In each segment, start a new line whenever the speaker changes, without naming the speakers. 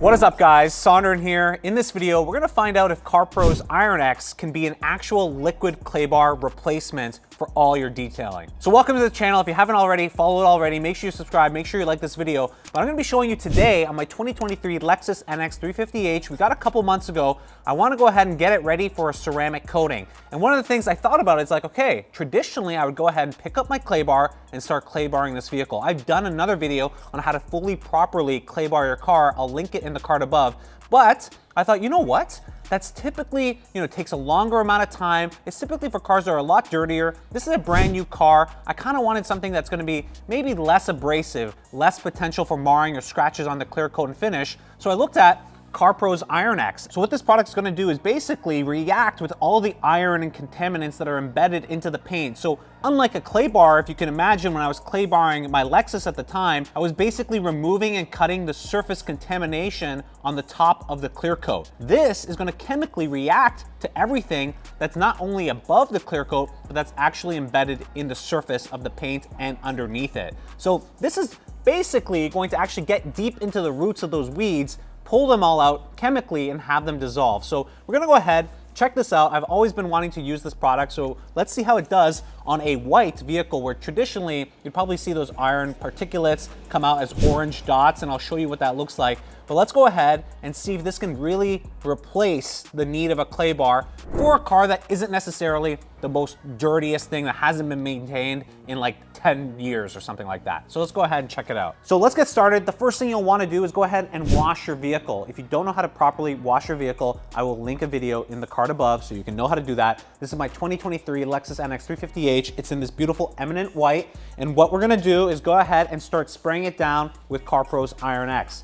What is up, guys? Sonduren here. In this video, we're gonna find out if CarPro's IronX can be an actual liquid clay bar replacement for all your detailing. So welcome to the channel. If you haven't already, follow it already, make sure you subscribe, make sure you like this video. But I'm gonna be showing you today on my 2023 Lexus NX 350h. We got a couple months ago. I wanna go ahead and get it ready for a ceramic coating. And one of the things I thought about is like, okay, traditionally I would go ahead and pick up my clay bar and start clay barring this vehicle. I've done another video on how to fully properly clay bar your car. I'll link it in the card above. But I thought, you know what? That's typically, takes a longer amount of time. It's typically for cars that are a lot dirtier. This is a brand new car. I kind of wanted something that's gonna be maybe less abrasive, less potential for marring or scratches on the clear coat and finish. So I looked at CarPro's IronX. So what this product is going to do is basically react with all the iron and contaminants that are embedded into the paint. So unlike a clay bar, if you can imagine, when I was clay barring my Lexus at the time, I was basically removing and cutting the surface contamination on the top of the clear coat. This is going to chemically react to everything that's not only above the clear coat, but that's actually embedded in the surface of the paint and underneath it. So this is basically going to actually get deep into the roots of those weeds, pull them all out chemically and have them dissolve. So we're gonna go ahead, check this out. I've always been wanting to use this product, so let's see how it does on a white vehicle where traditionally you'd probably see those iron particulates come out as orange dots, and I'll show you what that looks like. But let's go ahead and see if this can really replace the need of a clay bar for a car that isn't necessarily the most dirtiest thing, that hasn't been maintained in like 10 years or something like that. So let's go ahead and check it out. So let's get started. The first thing you'll want to do is go ahead and wash your vehicle. If you don't know how to properly wash your vehicle, I will link a video in the card above so you can know how to do that. This is my 2023 Lexus NX 350h. It's in this beautiful eminent white. And what we're gonna do is go ahead and start spraying it down with CarPro's IronX.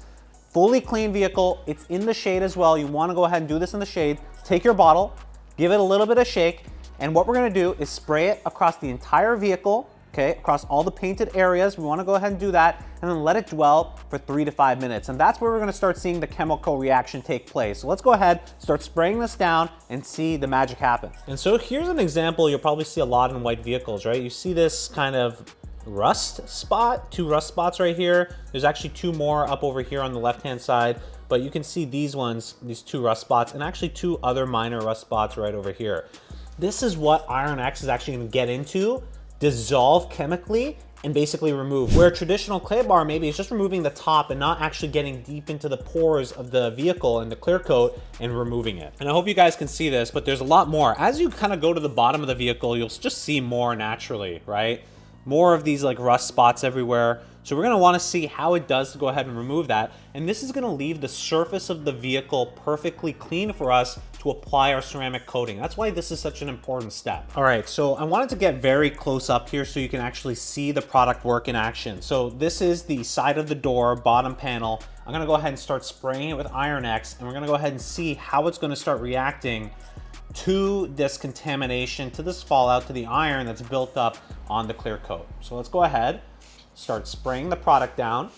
Fully clean vehicle. It's in the shade as well. You want to go ahead and do this in the shade. Take your bottle, give it a little bit of shake, and what we're going to do is spray it across the entire vehicle, okay, across all the painted areas. We want to go ahead and do that, and then let it dwell for 3 to 5 minutes. And that's where we're going to start seeing the chemical reaction take place. So let's go ahead, start spraying this down, and see the magic happen. And so here's an example you'll probably see a lot in white vehicles, right? You see this kind of rust spot, 2 rust spots right here. There's actually 2 more up over here on the left-hand side, but you can see these ones, these 2 rust spots, and actually 2 other minor rust spots right over here. This is what IronX is actually gonna get into, dissolve chemically, and basically remove. Where a traditional clay bar maybe is just removing the top and not actually getting deep into the pores of the vehicle and the clear coat and removing it. And I hope you guys can see this, but there's a lot more. As you kind of go to the bottom of the vehicle, you'll just see more naturally, right? More of these like rust spots everywhere. So we're gonna wanna see how it does to go ahead and remove that. And this is gonna leave the surface of the vehicle perfectly clean for us to apply our ceramic coating. That's why this is such an important step. All right, so I wanted to get very close up here so you can actually see the product work in action. So this is the side of the door, bottom panel. I'm gonna go ahead and start spraying it with IronX, and we're gonna go ahead and see how it's gonna start reacting to this contamination, to this fallout, to the iron that's built up on the clear coat. So let's go ahead, start spraying the product down.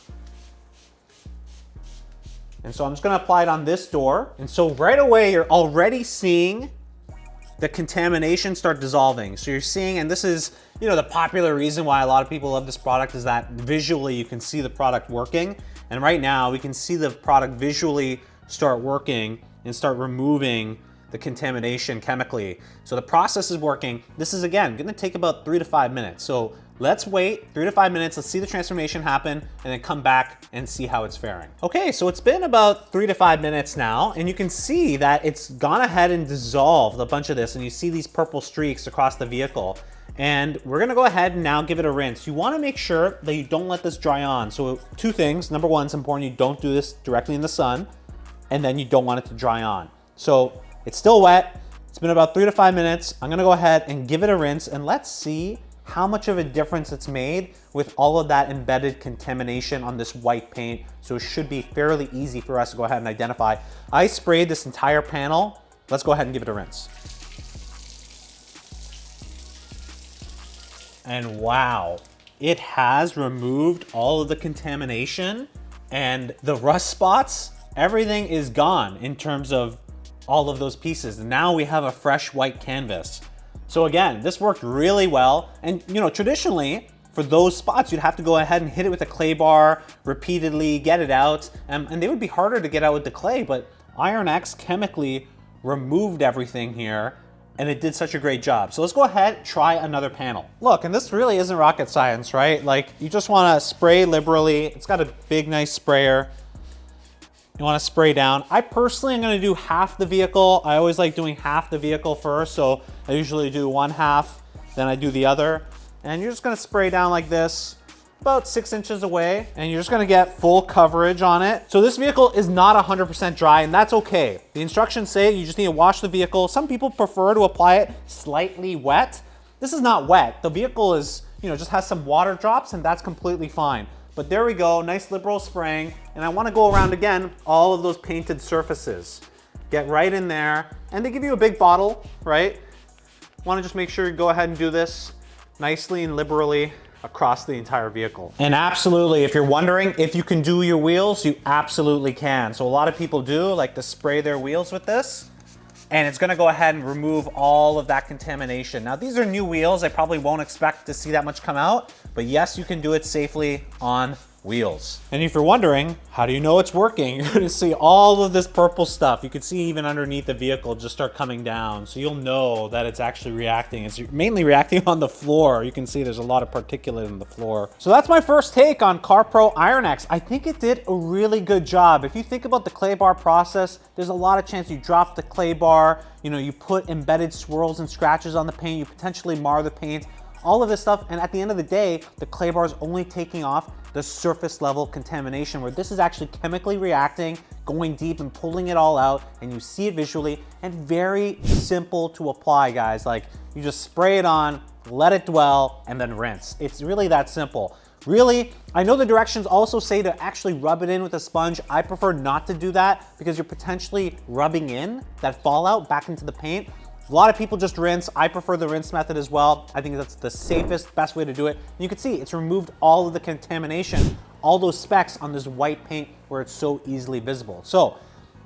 And so I'm just gonna apply it on this door. And so right away, you're already seeing the contamination start dissolving. So you're seeing, and this is, the popular reason why a lot of people love this product is that visually you can see the product working. And right now we can see the product visually start working and start removing the contamination chemically. So the process is working. This is, again, gonna take about 3 to 5 minutes. So let's wait 3 to 5 minutes, let's see the transformation happen, and then come back and see how it's faring. Okay, so it's been about 3 to 5 minutes now, and you can see that it's gone ahead and dissolved a bunch of this, and you see these purple streaks across the vehicle. And we're gonna go ahead and now give it a rinse. You wanna make sure that you don't let this dry on. So 2 things. Number 1, it's important you don't do this directly in the sun, and then you don't want it to dry on. So it's still wet. It's been about 3 to 5 minutes. I'm gonna go ahead and give it a rinse, and let's see how much of a difference it's made with all of that embedded contamination on this white paint. So it should be fairly easy for us to go ahead and identify. I sprayed this entire panel. Let's go ahead and give it a rinse. And wow, it has removed all of the contamination and the rust spots. Everything is gone in terms of all of those pieces. And now we have a fresh white canvas. So again, this worked really well. And traditionally, for those spots, you'd have to go ahead and hit it with a clay bar repeatedly, get it out, and they would be harder to get out with the clay, but IronX chemically removed everything here, and it did such a great job. So let's go ahead, try another panel. Look, and this really isn't rocket science, right? Like, you just wanna spray liberally. It's got a big, nice sprayer. You wanna spray down. I personally am gonna do half the vehicle. I always like doing half the vehicle first, so I usually do one half, then I do the other. And you're just gonna spray down like this, about 6 inches away, and you're just gonna get full coverage on it. So this vehicle is not 100% dry, and that's okay. The instructions say you just need to wash the vehicle. Some people prefer to apply it slightly wet. This is not wet. The vehicle is, just has some water drops, and that's completely fine. But there we go, nice liberal spraying. And I wanna go around again, all of those painted surfaces. Get right in there, and they give you a big bottle, right? Wanna just make sure you go ahead and do this nicely and liberally across the entire vehicle. And absolutely, if you're wondering if you can do your wheels, you absolutely can. So a lot of people do like to spray their wheels with this, and it's gonna go ahead and remove all of that contamination. Now, these are new wheels. I probably won't expect to see that much come out, but yes, you can do it safely on wheels. And if you're wondering, how do you know it's working? You're gonna see all of this purple stuff. You can see even underneath the vehicle just start coming down. So you'll know that it's actually reacting. It's mainly reacting on the floor. You can see there's a lot of particulate in the floor. So that's my first take on CarPro IronX. I think it did a really good job. If you think about the clay bar process, there's a lot of chance you drop the clay bar, you put embedded swirls and scratches on the paint, you potentially mar the paint, all of this stuff. And at the end of the day, the clay bar is only taking off the surface level contamination, where this is actually chemically reacting, going deep and pulling it all out, and you see it visually, and very simple to apply, guys. Like, you just spray it on, let it dwell, and then rinse. It's really that simple. Really, I know the directions also say to actually rub it in with a sponge. I prefer not to do that because you're potentially rubbing in that fallout back into the paint. A lot of people just rinse. I prefer the rinse method as well. I think that's the safest, best way to do it. And you can see it's removed all of the contamination, all those specks on this white paint where it's so easily visible. So,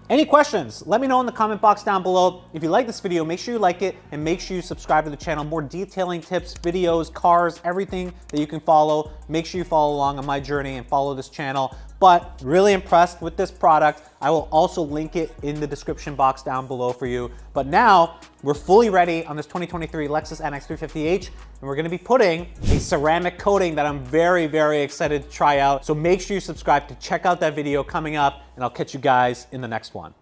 any questions? Let me know in the comment box down below. If you like this video, make sure you like it and make sure you subscribe to the channel. More detailing tips, videos, cars, everything that you can follow. Make sure you follow along on my journey and follow this channel. But really impressed with this product. I will also link it in the description box down below for you. But now we're fully ready on this 2023 Lexus NX 350h, and we're gonna be putting a ceramic coating that I'm very, very excited to try out. So make sure you subscribe to check out that video coming up, and I'll catch you guys in the next one.